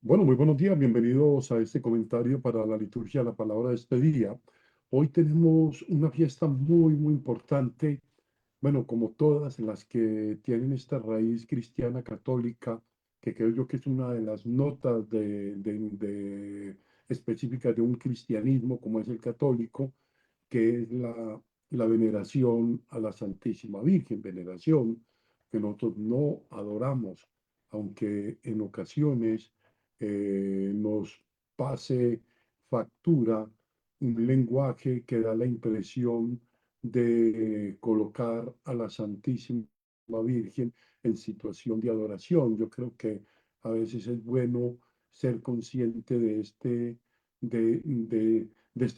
Bueno, muy buenos días, bienvenidos a este comentario para la liturgia de la palabra de este día. Hoy tenemos una fiesta muy importante, bueno, como todas las que tienen esta raíz cristiana católica, que creo yo que es una de las notas específicas de un cristianismo como es el católico, que es la veneración a la Santísima Virgen, veneración que nosotros no adoramos, aunque en ocasiones nos pase factura un lenguaje que da la impresión de colocar a la Santísima Virgen en situación de adoración. Yo creo que a veces es bueno ser consciente de este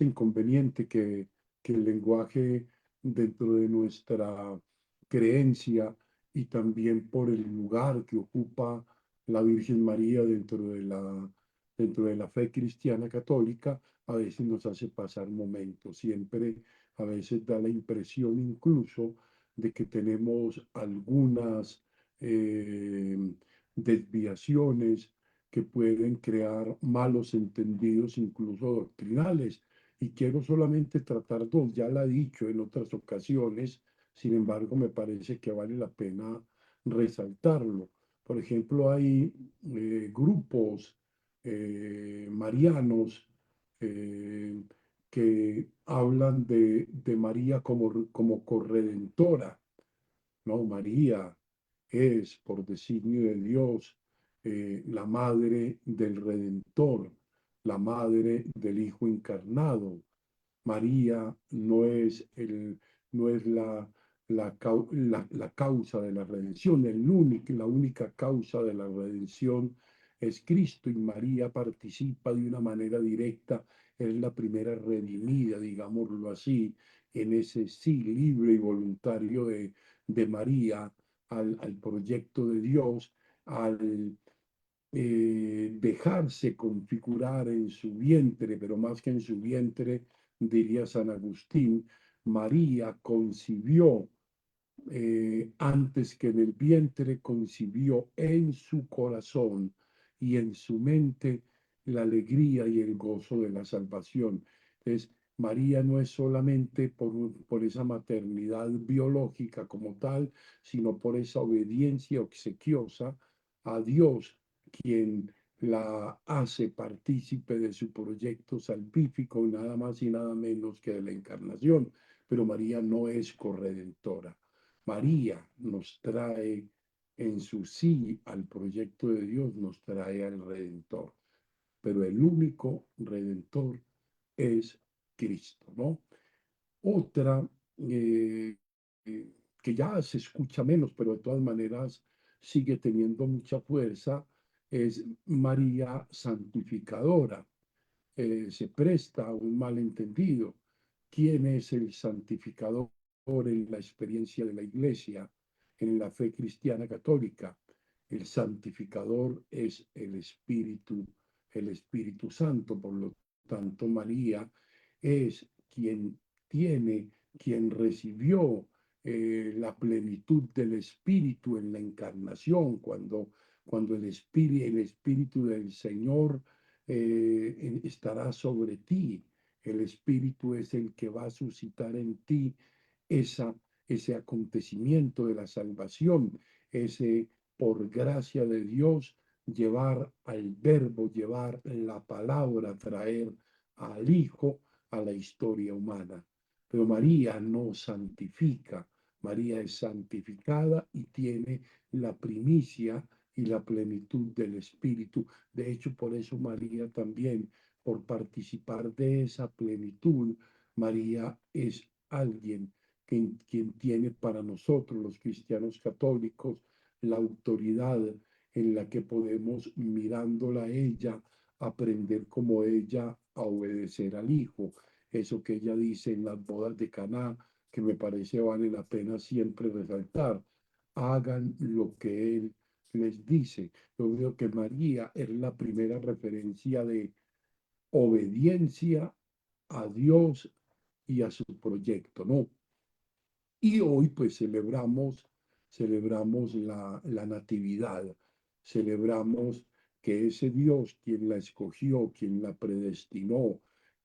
inconveniente que el lenguaje dentro de nuestra creencia y también por el lugar que ocupa la Virgen María dentro de la fe cristiana católica, a veces nos hace pasar momentos. Siempre a veces da la impresión incluso de que tenemos algunas eh, desviaciones que pueden crear malos entendidos, incluso doctrinales. Y quiero solamente tratar dos, ya la he dicho en otras ocasiones, sin embargo me parece que vale la pena resaltarlo. Por ejemplo, hay grupos marianos eh, que hablan de María como corredentora, ¿no? María es, por designio de Dios, la madre del Redentor, la madre del Hijo encarnado. María no es la causa de la redención, la única causa de la redención es Cristo y María participa de una manera directa, es la primera redimida, digámoslo así, en ese sí libre y voluntario de María al proyecto de Dios, al dejarse configurar en su vientre, pero más que en su vientre, diría San Agustín, María concibió antes que en el vientre, concibió en su corazón y en su mente la alegría y el gozo de la salvación. Entonces, María no es solamente por esa maternidad biológica como tal, sino por esa obediencia obsequiosa a Dios, quien la hace partícipe de su proyecto salvífico, nada más y nada menos que de la encarnación. Pero María no es corredentora. María nos trae en su sí al proyecto de Dios, nos trae al Redentor, pero el único Redentor es Cristo, ¿no? Otra eh, eh, que ya se escucha menos, pero de todas maneras sigue teniendo mucha fuerza, es María Santificadora. Se presta a un malentendido. ¿Quién es el santificador en la experiencia de la Iglesia, en la fe cristiana católica? El santificador es el Espíritu Santo. Por lo tanto, María es quien tiene, quien recibió la plenitud del Espíritu en la encarnación, cuando el Espíritu del Señor estará sobre ti. El Espíritu es el que va a suscitar en ti esa, ese acontecimiento de la salvación, ese por gracia de Dios llevar al verbo, llevar la palabra, traer al Hijo a la historia humana. Pero María no santifica, María es santificada y tiene la primicia y la plenitud del Espíritu. De hecho, por eso María también, por participar de esa plenitud, María es alguien quien tiene para nosotros, los cristianos católicos, la autoridad en la que podemos, mirándola a ella, aprender como ella a obedecer al Hijo. Eso que ella dice en las bodas de Caná, que me parece vale la pena siempre resaltar. Hagan lo que Él les dice. Yo veo que María es la primera referencia de obediencia a Dios y a su proyecto, ¿no? Y hoy pues celebramos la Natividad, celebramos que ese Dios, quien la escogió, quien la predestinó,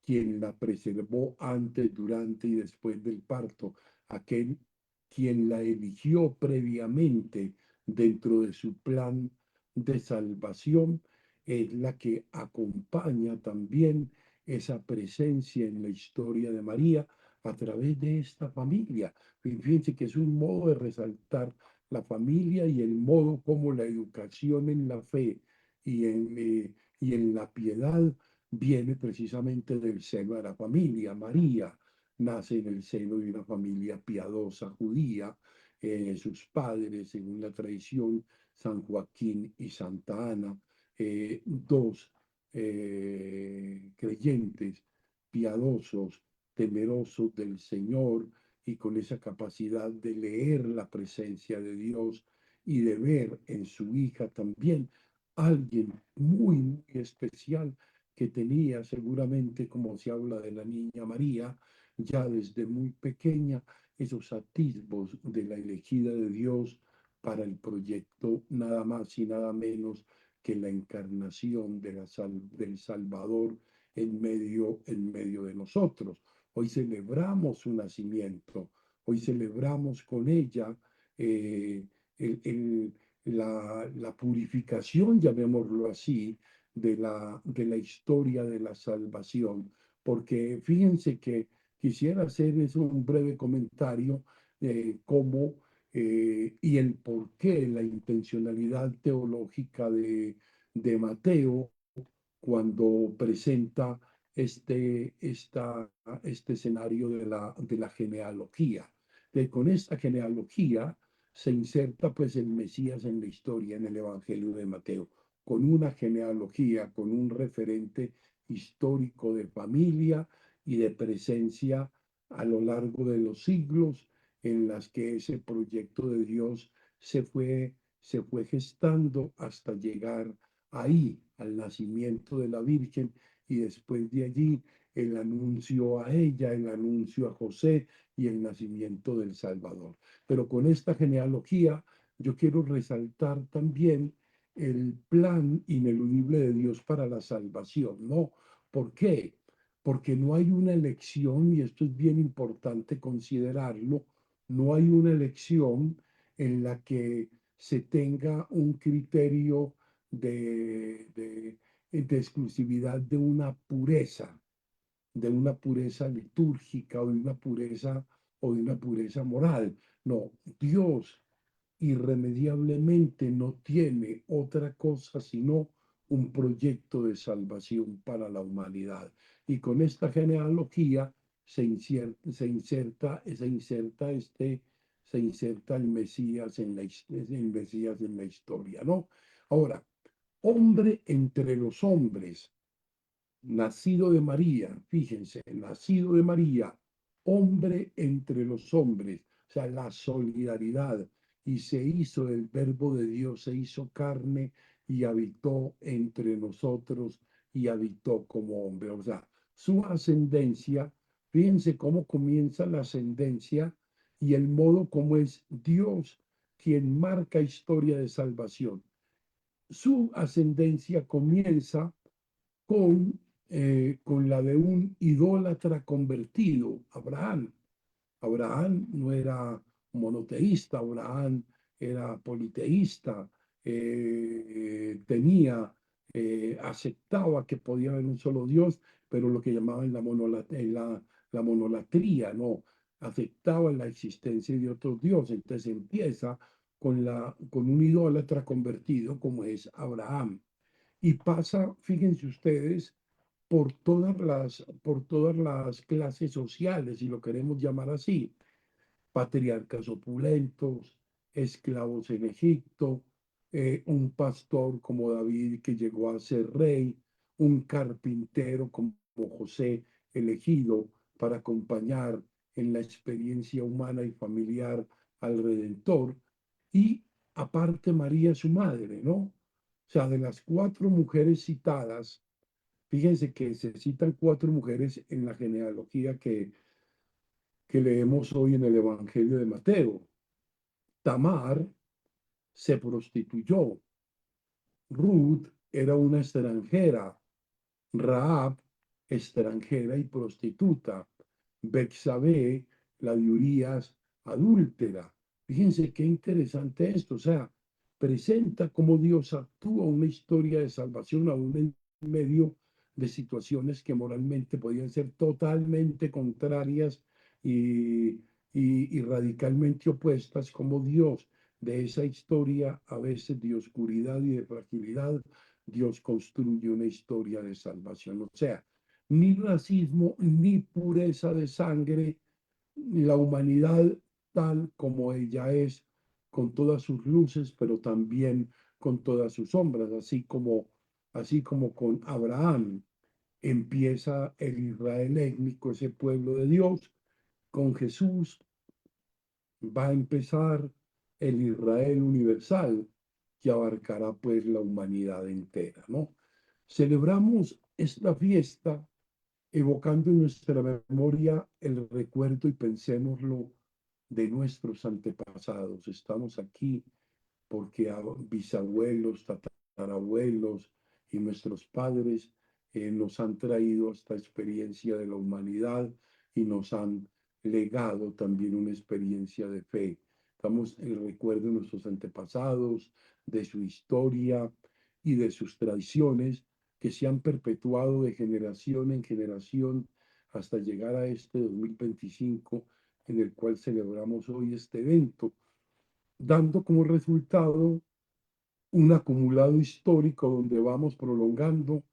quien la preservó antes, durante y después del parto, aquel quien la eligió previamente dentro de su plan de salvación, es la que acompaña también esa presencia en la historia de María a través de esta familia. Fíjense que es un modo de resaltar la familia y el modo como la educación en la fe y en la piedad viene precisamente del seno de la familia. María nace en el seno de una familia piadosa judía. Sus padres, según la tradición, San Joaquín y Santa Ana, dos creyentes piadosos, temerosos del Señor y con esa capacidad de leer la presencia de Dios y de ver en su hija también alguien muy, muy especial que tenía seguramente, como se habla de la niña María, ya desde muy pequeña, esos atisbos de la elegida de Dios para el proyecto nada más y nada menos que la encarnación de del Salvador en medio de nosotros. Hoy celebramos su nacimiento, hoy celebramos con ella eh, el, el, la purificación, llamémoslo así, de la historia de la salvación. Porque fíjense que quisiera hacer eso un breve comentario cómo y el porqué, la intencionalidad teológica de Mateo cuando presenta este escenario de la genealogía. Con esta genealogía se inserta pues el Mesías en la historia, en el Evangelio de Mateo, con una genealogía, con un referente histórico de familia y de presencia a lo largo de los siglos en las que ese proyecto de Dios se fue gestando hasta llegar ahí al nacimiento de la Virgen y después de allí el anuncio a ella, el anuncio a José y el nacimiento del Salvador. Pero con esta genealogía yo quiero resaltar también el plan ineludible de Dios para la salvación, ¿no? ¿Por qué? Porque no hay una elección, y esto es bien importante considerarlo, no hay una elección en la que se tenga un criterio de, de, de exclusividad de una pureza litúrgica o de una pureza moral. No, Dios irremediablemente no tiene otra cosa sino un proyecto de salvación para la humanidad. Y con esta genealogía se inserta el Mesías el Mesías en la historia, ¿no? Ahora, hombre entre los hombres, nacido de María, fíjense, nacido de María, hombre entre los hombres, o sea, la solidaridad, y se hizo el verbo de Dios, se hizo carne y habitó entre nosotros y habitó como hombre, o sea, su ascendencia, fíjense cómo comienza la ascendencia y el modo como es Dios quien marca historia de salvación. Su ascendencia comienza con la de un idólatra convertido, Abraham. Abraham no era monoteísta, Abraham era politeísta, aceptaba que podía haber un solo Dios, pero lo que llamaban la monolatría, no, aceptaba la existencia de otros dioses. Entonces empieza con un idólatra convertido como es Abraham y pasa, fíjense ustedes, por todas las clases sociales, si lo queremos llamar así, patriarcas opulentos, esclavos en Egipto, un pastor como David que llegó a ser rey, un carpintero como José elegido para acompañar en la experiencia humana y familiar al Redentor, y aparte María su madre, ¿no? O sea, de las cuatro mujeres citadas, fíjense que se citan cuatro mujeres en la genealogía que leemos hoy en el Evangelio de Mateo. Tamar se prostituyó, Ruth era una extranjera, Rahab, extranjera y prostituta, Betsabé, la de Urías, adúltera. Fíjense qué interesante esto, o sea, presenta cómo Dios actúa una historia de salvación aún en medio de situaciones que moralmente podían ser totalmente contrarias y, y radicalmente opuestas, como Dios de esa historia, a veces de oscuridad y de fragilidad, Dios construye una historia de salvación. O sea, ni racismo, ni pureza de sangre, la humanidad tal como ella es, con todas sus luces, pero también con todas sus sombras, así como con Abraham empieza el Israel étnico, ese pueblo de Dios, con Jesús va a empezar el Israel universal, que abarcará pues la humanidad entera, ¿no? Celebramos esta fiesta evocando en nuestra memoria el recuerdo y pensémoslo de nuestros antepasados. Estamos aquí porque a bisabuelos, tatarabuelos y nuestros padres nos han traído esta experiencia de la humanidad y nos han legado también una experiencia de fe. Estamos en el recuerdo de nuestros antepasados, de su historia y de sus tradiciones que se han perpetuado de generación en generación hasta llegar a este 2025 en el cual celebramos hoy este evento, dando como resultado un acumulado histórico donde vamos prolongando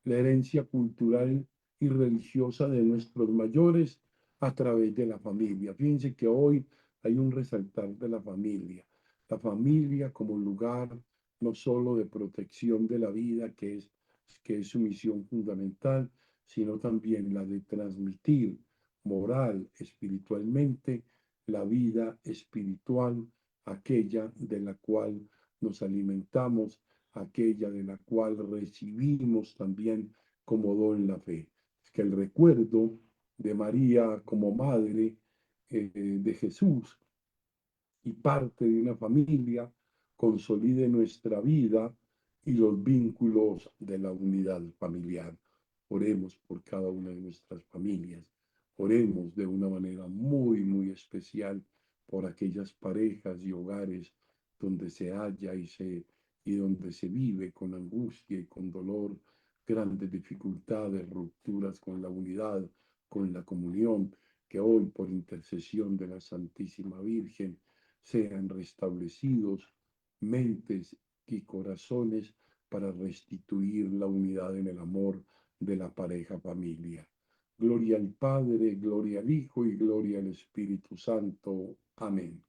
la herencia cultural y religiosa de nuestros mayores a través de la familia. Fíjense que hoy hay un resaltar de la familia como lugar no solo de protección de la vida, que es su misión fundamental, sino también la de transmitir moral, espiritualmente, la vida espiritual, aquella de la cual nos alimentamos, aquella de la cual recibimos también como don la fe. Es que el recuerdo de María como madre de Jesús y parte de una familia consolide nuestra vida y los vínculos de la unidad familiar. Oremos por cada una de nuestras familias. Oremos de una manera muy especial por aquellas parejas y hogares donde se halla y donde se vive con angustia y con dolor, grandes dificultades, rupturas con la unidad, con la comunión, que hoy por intercesión de la Santísima Virgen sean restablecidos mentes y corazones para restituir la unidad en el amor de la pareja familia. Gloria al Padre, gloria al Hijo y gloria al Espíritu Santo. Amén.